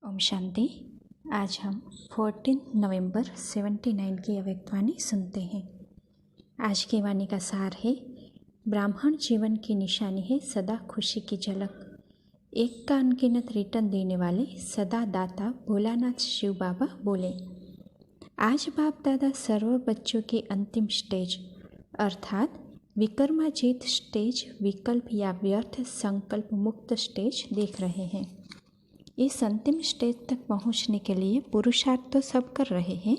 ओम शांति। आज हम 14 नवंबर 79 की अव्यक्तवाणी सुनते हैं। आज की वाणी का सार है, ब्राह्मण जीवन की निशानी है सदा खुशी की झलक। एक का अनगिनत रिटर्न देने वाले सदा दाता भोलानाथ शिव बाबा बोले। आज बाप दादा सर्व बच्चों की अंतिम स्टेज अर्थात विकर्माजीत स्टेज, विकल्प या व्यर्थ संकल्प मुक्त स्टेज देख रहे हैं। इस अंतिम स्टेज तक पहुंचने के लिए पुरुषार्थ तो सब कर रहे हैं,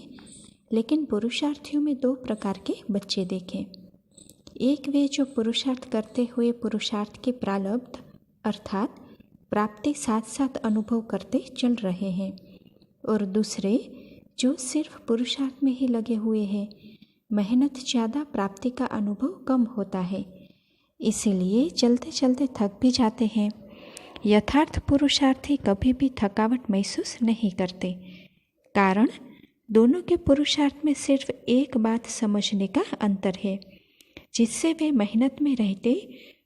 लेकिन पुरुषार्थियों में दो प्रकार के बच्चे देखे। एक वे जो पुरुषार्थ करते हुए पुरुषार्थ के प्रारब्ध अर्थात प्राप्ति साथ साथ अनुभव करते चल रहे हैं, और दूसरे जो सिर्फ पुरुषार्थ में ही लगे हुए हैं। मेहनत ज़्यादा, प्राप्ति का अनुभव कम होता है, इसीलिए चलते चलते थक भी जाते हैं। यथार्थ पुरुषार्थी कभी भी थकावट महसूस नहीं करते, कारण दोनों के पुरुषार्थ में सिर्फ एक बात समझने का अंतर है, जिससे वे मेहनत में रहते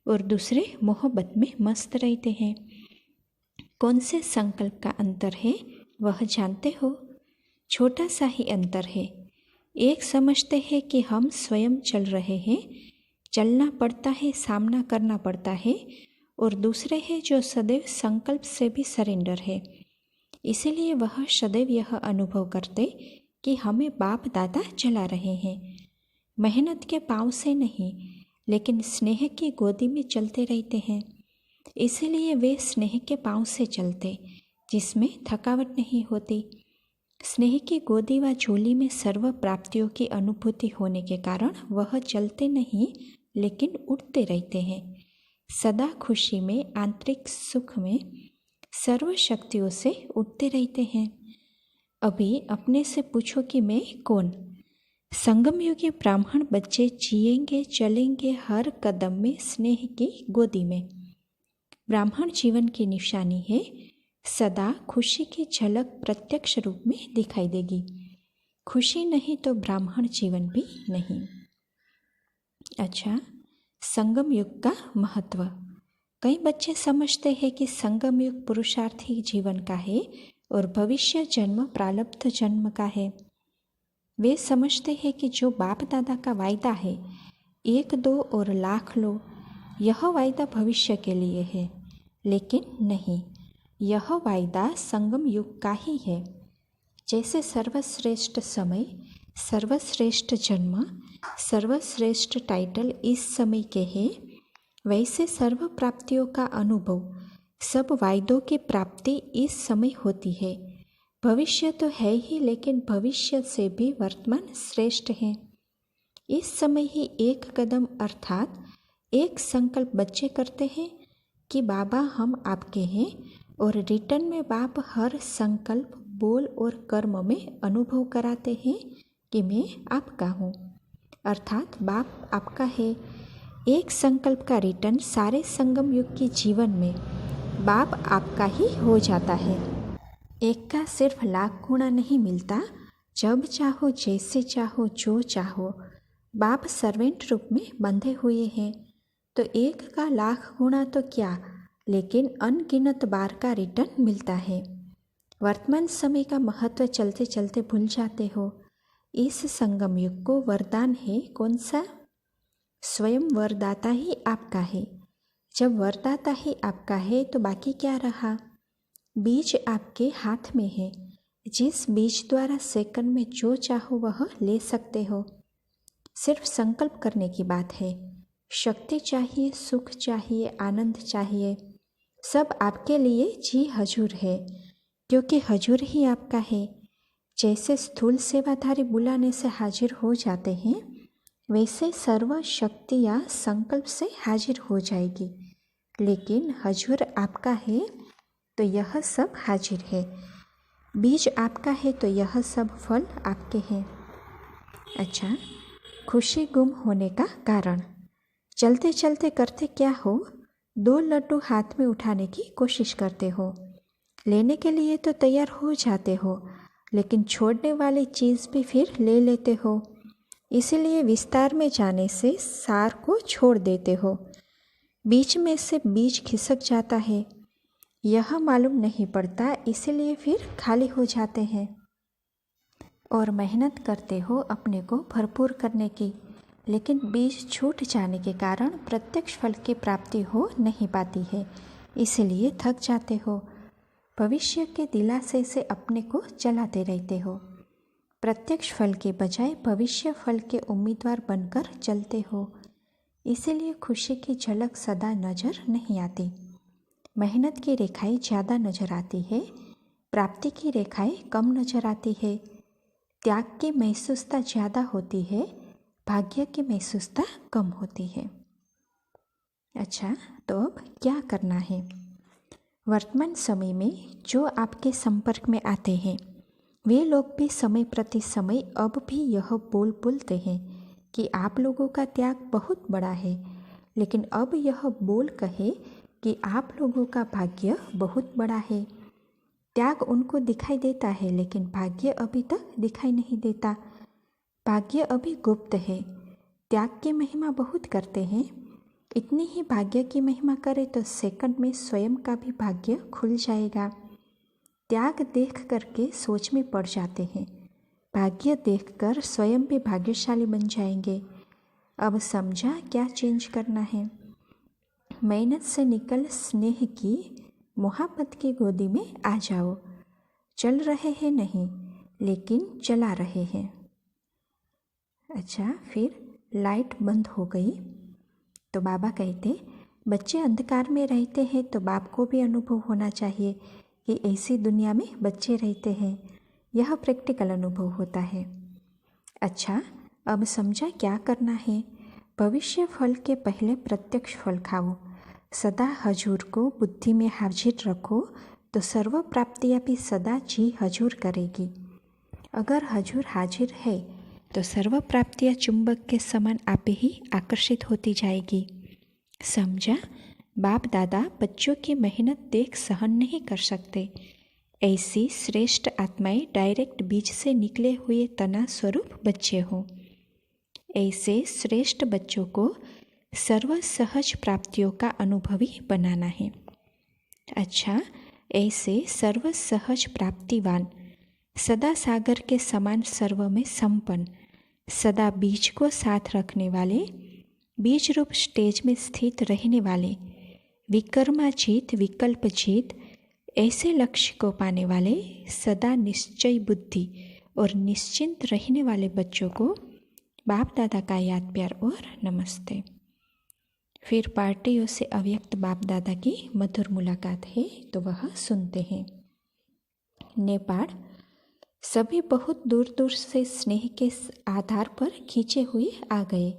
और दूसरे मोहब्बत में मस्त रहते हैं। कौन से संकल्प का अंतर है वह जानते हो? छोटा सा ही अंतर है। एक समझते हैं कि हम स्वयं चल रहे हैं, चलना पड़ता है, सामना करना पड़ता है, और दूसरे है जो सदैव संकल्प से भी सरेंडर है। इसीलिए वह सदैव यह अनुभव करते कि हमें बाप दादा चला रहे हैं। मेहनत के पाँव से नहीं, लेकिन स्नेह की गोदी में चलते रहते हैं। इसीलिए वे स्नेह के पाँव से चलते, जिसमें थकावट नहीं होती। स्नेह की गोदी व झोली में सर्व प्राप्तियों की अनुभूति होने के कारण वह चलते नहीं, लेकिन उड़ते रहते हैं। सदा खुशी में, आंतरिक सुख में, सर्व शक्तियों से उठते रहते हैं। अभी अपने से पूछो कि मैं कौन? संगम युगी ब्राह्मण बच्चे जिएंगे चलेंगे हर कदम में स्नेह की गोदी में। ब्राह्मण जीवन की निशानी है, सदा खुशी की झलक प्रत्यक्ष रूप में दिखाई देगी। खुशी नहीं तो ब्राह्मण जीवन भी नहीं। अच्छा, संगम युग का महत्व। कई बच्चे समझते हैं कि संगम युग पुरुषार्थी जीवन का है और भविष्य जन्म प्रारब्ध जन्म का है। वे समझते हैं कि जो बाप दादा का वायदा है, 1 2 और लाख लो, यह वायदा भविष्य के लिए है, लेकिन नहीं, यह वायदा संगम युग का ही है। जैसे सर्वश्रेष्ठ समय, सर्वश्रेष्ठ जन्म, सर्वश्रेष्ठ टाइटल इस समय के हैं, वैसे सर्व प्राप्तियों का अनुभव, सब वायदों की प्राप्ति इस समय होती है। भविष्य तो है ही, लेकिन भविष्य से भी वर्तमान श्रेष्ठ है। इस समय ही एक कदम अर्थात एक संकल्प बच्चे करते हैं कि बाबा हम आपके हैं, और रिटर्न में बाप हर संकल्प, बोल और कर्म में अनुभव कराते हैं कि मैं आपका हूँ, अर्थात बाप आपका है। एक संकल्प का रिटर्न सारे संगम युग के जीवन में बाप आपका ही हो जाता है। एक का सिर्फ लाख गुना नहीं मिलता, जब चाहो, जैसे चाहो, जो चाहो। बाप सर्वेंट रूप में बंधे हुए हैं, तो एक का लाख गुना तो क्या, लेकिन अनगिनत बार का रिटर्न मिलता है। वर्तमान समय का महत्व चलते चलते भूल जाते हो। इस संगम युग को वरदान है कौन सा? स्वयं वरदाता ही आपका है। जब वरदाता ही आपका है तो बाकी क्या रहा? बीज आपके हाथ में है, जिस बीज द्वारा सेकंड में जो चाहो वह ले सकते हो। सिर्फ संकल्प करने की बात है। शक्ति चाहिए, सुख चाहिए, आनंद चाहिए, सब आपके लिए जी हजूर है, क्योंकि हजूर ही आपका है। जैसे स्थूल सेवाधारी बुलाने से हाजिर हो जाते हैं, वैसे सर्व शक्तियाँ संकल्प से हाजिर हो जाएगी, लेकिन हजूर आपका है तो यह सब हाजिर है। बीज आपका है तो यह सब फल आपके हैं। अच्छा, खुशी गुम होने का कारण। चलते चलते करते क्या हो? 2 लड्डू हाथ में उठाने की कोशिश करते हो, लेने के लिए तो तैयार हो जाते हो, लेकिन छोड़ने वाली चीज़ भी फिर ले लेते हो। इसीलिए विस्तार में जाने से सार को छोड़ देते हो। बीच में से बीज खिसक जाता है। यह मालूम नहीं पड़ता, इसीलिए फिर खाली हो जाते हैं। और मेहनत करते हो अपने को भरपूर करने की, लेकिन बीज छूट जाने के कारण प्रत्यक्ष फल की प्राप्ति हो नहीं पाती है, इसलिए थक जाते हो। भविष्य के दिलासे से अपने को चलाते रहते हो। प्रत्यक्ष फल के बजाय भविष्य फल के उम्मीदवार बनकर चलते हो, इसीलिए खुशी की झलक सदा नजर नहीं आती। मेहनत की रेखाएं ज़्यादा नजर आती है, प्राप्ति की रेखाएं कम नजर आती है। त्याग की महसूसता ज़्यादा होती है, भाग्य की महसूसता कम होती है। अच्छा, तो अब क्या करना है? वर्तमान समय में जो आपके संपर्क में आते हैं वे लोग भी समय प्रति समय अब भी यह बोलते हैं कि आप लोगों का त्याग बहुत बड़ा है, लेकिन अब यह बोल कहे कि आप लोगों का भाग्य बहुत बड़ा है। त्याग उनको दिखाई देता है, लेकिन भाग्य अभी तक दिखाई नहीं देता। भाग्य अभी गुप्त है। त्याग की महिमा बहुत करते हैं, इतनी ही भाग्य की महिमा करे तो सेकंड में स्वयं का भी भाग्य खुल जाएगा। त्याग देख करके सोच में पड़ जाते हैं, भाग्य देखकर स्वयं भी भाग्यशाली बन जाएंगे। अब समझा क्या चेंज करना है? मेहनत से निकल स्नेह की मोहब्बत की गोदी में आ जाओ। चल रहे हैं नहीं, लेकिन चला रहे हैं। अच्छा, फिर लाइट बंद हो गई तो बाबा कहते, बच्चे अंधकार में रहते हैं तो बाप को भी अनुभव होना चाहिए कि ऐसी दुनिया में बच्चे रहते हैं। यह प्रैक्टिकल अनुभव होता है। अच्छा, अब समझा क्या करना है? भविष्य फल के पहले प्रत्यक्ष फल खाओ। सदा हजूर को बुद्धि में हाजिर रखो तो सर्व प्राप्तियाँ भी सदा जी हजूर करेगी। अगर हजूर हाजिर है तो सर्व प्राप्तियाँ चुंबक के समान आप ही आकर्षित होती जाएगी। समझा? बाप दादा बच्चों की मेहनत देख सहन नहीं कर सकते। ऐसी श्रेष्ठ आत्माएं डायरेक्ट बीज से निकले हुए तना स्वरूप बच्चे हों। ऐसे श्रेष्ठ बच्चों को सर्व सहज प्राप्तियों का अनुभवी बनाना है। अच्छा, ऐसे सर्व सहज प्राप्तिवान, सदा सागर के समान सर्व में संपन्न, सदा बीज को साथ रखने वाले, बीज रूप स्टेज में स्थित रहने वाले, विकर्माजीत विकल्पजीत, ऐसे लक्ष्य को पाने वाले, सदा निश्चय बुद्धि और निश्चिंत रहने वाले बच्चों को बाप दादा का याद प्यार और नमस्ते। फिर पार्टियों से अव्यक्त बाप दादा की मधुर मुलाकात है तो वह सुनते हैं। नेपाल सभी बहुत दूर दूर से स्नेह के आधार पर खींचे हुए आ गए।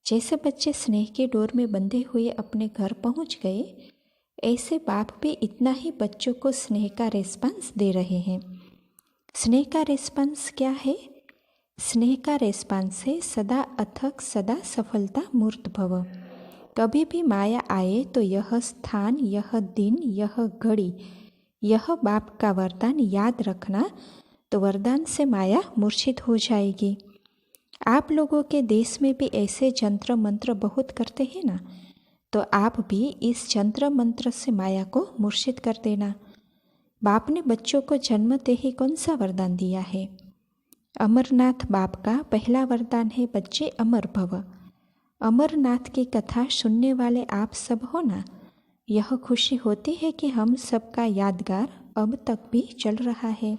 जैसे बच्चे स्नेह के डोर में बंधे हुए अपने घर पहुंच गए, ऐसे बाप भी इतना ही बच्चों को स्नेह का रेस्पॉन्स दे रहे हैं। स्नेह का रेस्पॉन्स क्या है? स्नेह का रेस्पॉन्स है सदा अथक, सदा सफलता मूर्त भव। कभी भी माया आए तो यह स्थान, यह दिन, यह घड़ी, यह बाप का वरदान याद रखना, तो वरदान से माया मूर्छित हो जाएगी। आप लोगों के देश में भी ऐसे जंत्र मंत्र बहुत करते हैं ना, तो आप भी इस जंत्र मंत्र से माया को मूर्छित कर देना। बाप ने बच्चों को जन्मते ही कौन सा वरदान दिया है? अमरनाथ बाप का पहला वरदान है, बच्चे अमर भव। अमरनाथ की कथा सुनने वाले आप सब हो ना। यह खुशी होती है कि हम सबका यादगार अब तक भी चल रहा है।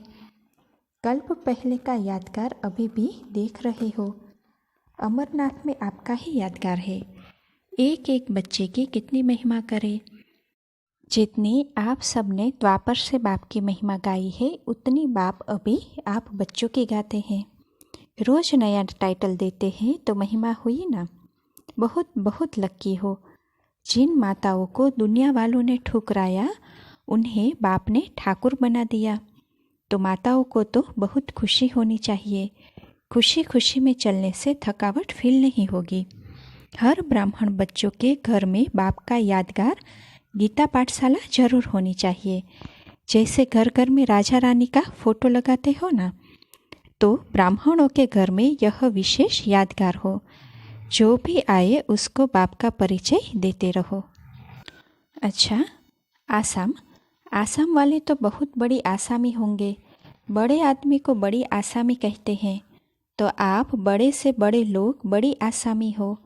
कल्प पहले का यादगार अभी भी देख रहे हो। अमरनाथ में आपका ही यादगार है। एक एक बच्चे की कितनी महिमा करे। जितनी आप सबने द्वापर से बाप की महिमा गाई है, उतनी बाप अभी आप बच्चों की गाते हैं। रोज नया टाइटल देते हैं तो महिमा हुई ना। बहुत बहुत लक्की हो। जिन माताओं को दुनिया वालों ने ठुकराया, उन्हें बाप ने ठाकुर बना दिया। तो माताओं को तो बहुत खुशी होनी चाहिए। खुशी खुशी में चलने से थकावट फील नहीं होगी। हर ब्राह्मण बच्चों के घर में बाप का यादगार गीता पाठशाला जरूर होनी चाहिए। जैसे घर घर में राजा रानी का फोटो लगाते हो ना, तो ब्राह्मणों के घर में यह विशेष यादगार हो। जो भी आए उसको बाप का परिचय देते रहो। अच्छा, आसाम आसाम वाले तो बहुत बड़ी आसामी होंगे। बड़े आदमी को बड़ी आसामी कहते हैं। तो आप बड़े से बड़े लोग बड़ी आसामी हो।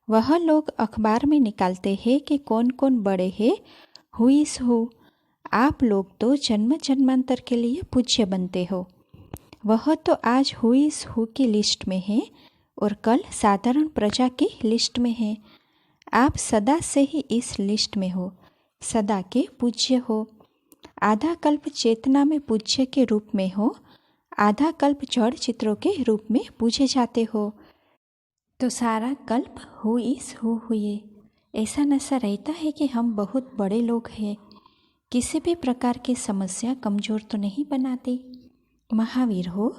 वह लोग अखबार में निकालते हैं कि कौन कौन बड़े हैं, हु इज़ हु। आप लोग तो जन्म जन्मांतर के लिए पूज्य बनते हो। वह तो आज हु इज़ हु की लिस्ट में है और कल साधारण प्रजा की लिस्ट में है। आप सदा से ही इस लिस्ट में हो, सदा के पूज्य हो। आधा कल्प चेतना में पूज्य के रूप में हो, आधा कल्प जड़ चित्रों के रूप में पूजे जाते हो। तो सारा कल्प हु इज़ हु हुए। ऐसा नशा रहता है कि हम बहुत बड़े लोग हैं। किसी भी प्रकार की समस्या कमज़ोर तो नहीं बनाती। महावीर हो,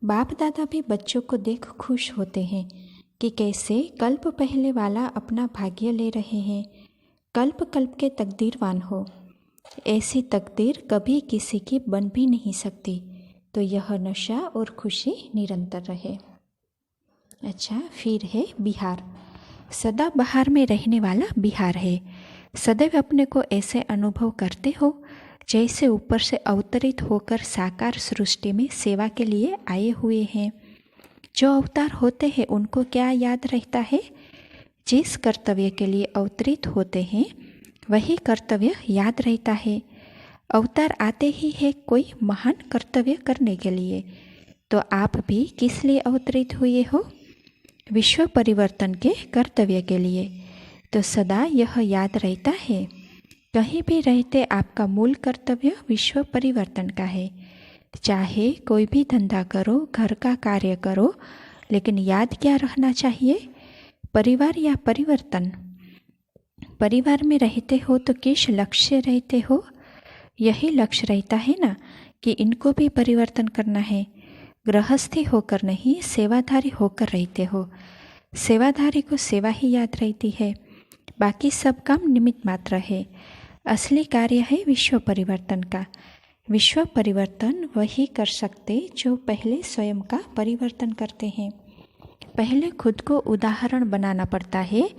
बाप दादा भी बच्चों को देख खुश होते हैं कि कैसे कल्प पहले वाला अपना भाग्य ले रहे हैं। कल्प कल्प के तकदीरवान हो। ऐसी तकदीर कभी किसी की बन भी नहीं सकती। तो यह नशा और खुशी निरंतर रहे। अच्छा, फिर है बिहार। सदा बहार में रहने वाला बिहार है। सदैव अपने को ऐसे अनुभव करते हो जैसे ऊपर से अवतरित होकर साकार सृष्टि में सेवा के लिए आए हुए हैं। जो अवतार होते हैं उनको क्या याद रहता है? जिस कर्तव्य के लिए अवतरित होते हैं वही कर्तव्य याद रहता है। अवतार आते ही है कोई महान कर्तव्य करने के लिए। तो आप भी किस लिए अवतरित हुए हो? विश्व परिवर्तन के कर्तव्य के लिए। तो सदा यह याद रहता है। कहीं भी रहते आपका मूल कर्तव्य विश्व परिवर्तन का है। चाहे कोई भी धंधा करो, घर का कार्य करो, लेकिन याद क्या रहना चाहिए? परिवार या परिवर्तन। परिवार में रहते हो तो किस लक्ष्य रहते हो? यही लक्ष्य रहता है ना कि इनको भी परिवर्तन करना है। गृहस्थी होकर नहीं, सेवाधारी होकर रहते हो। सेवाधारी को सेवा ही याद रहती है, बाकी सब काम निमित्त मात्र है। असली कार्य है विश्व परिवर्तन का। विश्व परिवर्तन वही कर सकते जो पहले स्वयं का परिवर्तन करते हैं। पहले खुद को उदाहरण बनाना पड़ता है,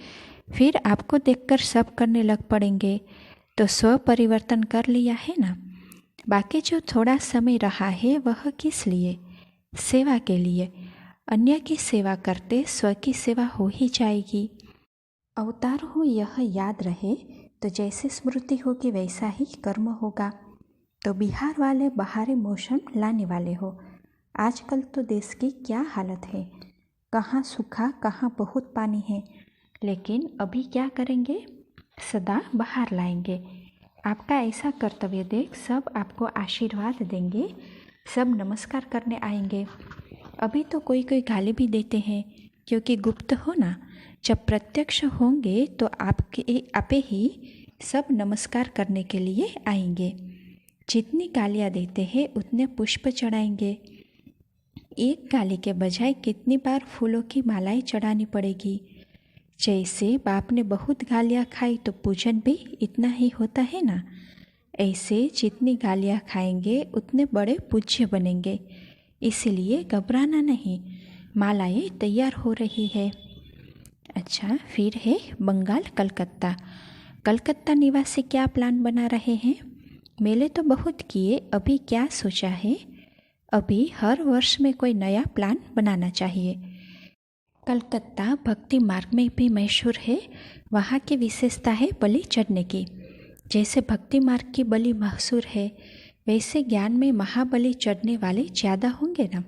फिर आपको देखकर सब करने लग पड़ेंगे। तो स्व परिवर्तन कर लिया है ना। बाकी जो थोड़ा समय रहा है वह किस लिए? सेवा के लिए। अन्य की सेवा करते स्व की सेवा हो ही जाएगी। अवतार हो यह याद रहे तो जैसे स्मृति होगी वैसा ही कर्म होगा। तो बिहार वाले बहारी मौसम लाने वाले हो। आजकल तो देश की क्या हालत है, कहाँ सूखा कहाँ बहुत पानी है। लेकिन अभी क्या करेंगे? सदा बहार लाएंगे। आपका ऐसा कर्तव्य देख सब आपको आशीर्वाद देंगे, सब नमस्कार करने आएंगे। अभी तो कोई कोई गाली भी देते हैं क्योंकि गुप्त हो ना। जब प्रत्यक्ष होंगे तो आपे ही सब नमस्कार करने के लिए आएंगे। जितनी गालियाँ देते हैं उतने पुष्प चढ़ाएंगे। एक गाली के बजाय कितनी बार फूलों की मालाएं चढ़ानी पड़ेगी। जैसे बाप ने बहुत गालियाँ खाई तो पूजन भी इतना ही होता है ना। ऐसे जितनी गालियाँ खाएंगे उतने बड़े पूज्य बनेंगे। इसलिए घबराना नहीं, मालाएं तैयार हो रही है। अच्छा, फिर है बंगाल कलकत्ता। कलकत्ता निवासी क्या प्लान बना रहे हैं? मेले तो बहुत किए, अभी क्या सोचा है? अभी हर वर्ष में कोई नया प्लान बनाना चाहिए। कलकत्ता भक्ति मार्ग में भी मशहूर है। वहाँ की विशेषता है बलि चढ़ने की। जैसे भक्ति मार्ग की बलि मशहूर है, वैसे ज्ञान में महाबलि चढ़ने वाले ज़्यादा होंगे ना।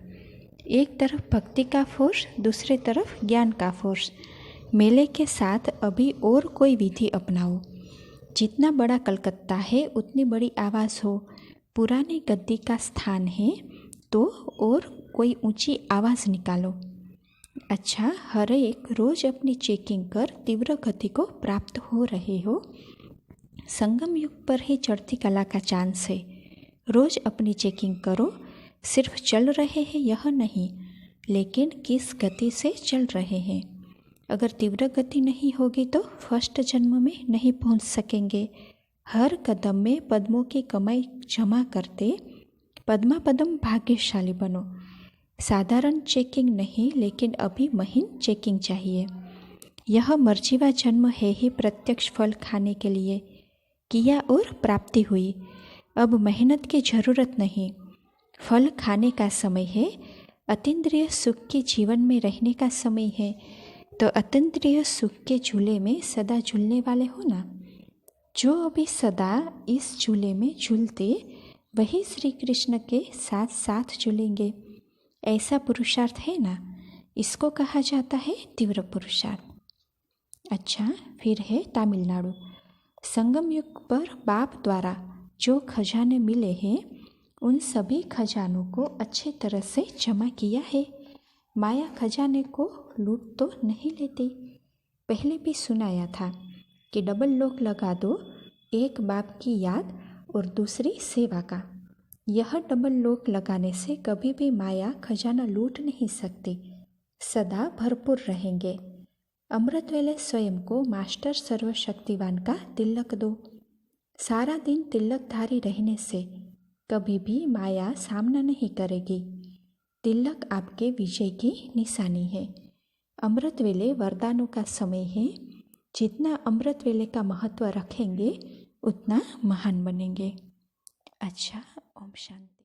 एक तरफ भक्ति का फोर्स, दूसरे तरफ ज्ञान का फोर्स। मेले के साथ अभी और कोई विधि अपनाओ। जितना बड़ा कलकत्ता है उतनी बड़ी आवाज़ हो। पुरानी गद्दी का स्थान है तो और कोई ऊंची आवाज़ निकालो। अच्छा, हर एक रोज़ अपनी चेकिंग कर तीव्र गति को प्राप्त हो रहे हो। संगम युग पर ही चढ़ती कला का चांस है। रोज़ अपनी चेकिंग करो। सिर्फ चल रहे हैं यह नहीं, लेकिन किस गति से चल रहे हैं। अगर तीव्र गति नहीं होगी तो फर्स्ट जन्म में नहीं पहुंच सकेंगे। हर कदम में पद्मों की कमाई जमा करते पद्मा पदम भाग्यशाली बनो। साधारण चेकिंग नहीं, लेकिन अभी महीन चेकिंग चाहिए। यह मर्जीवा जन्म है ही प्रत्यक्ष फल खाने के लिए। किया और प्राप्ति हुई। अब मेहनत की ज़रूरत नहीं, फल खाने का समय है। अतीन्द्रिय सुख के जीवन में रहने का समय है। तो अतीन्द्रिय सुख के झूले में सदा झूलने वाले हो ना। जो अभी सदा इस झूले में झूलते वही श्री कृष्ण के साथ साथ झूलेंगे। ऐसा पुरुषार्थ है ना, इसको कहा जाता है तीव्र पुरुषार्थ। अच्छा, फिर है तमिलनाडु। संगम युग पर बाप द्वारा जो खजाने मिले हैं उन सभी खजानों को अच्छे तरह से जमा किया है। माया खजाने को लूट तो नहीं लेती। पहले भी सुनाया था कि डबल लॉक लगा दो, एक बाप की याद और दूसरी सेवा का। यह डबल लॉक लगाने से कभी भी माया खजाना लूट नहीं सकती, सदा भरपूर रहेंगे। अमृत वेले स्वयं को मास्टर सर्वशक्तिवान का तिलक दो। सारा दिन तिलकधारी रहने से कभी भी माया सामना नहीं करेगी। तिलक आपके विजय की निशानी है। अमृत वेले वरदानों का समय है। जितना अमृत वेले का महत्व रखेंगे उतना महान बनेंगे। अच्छा, ओम शांति।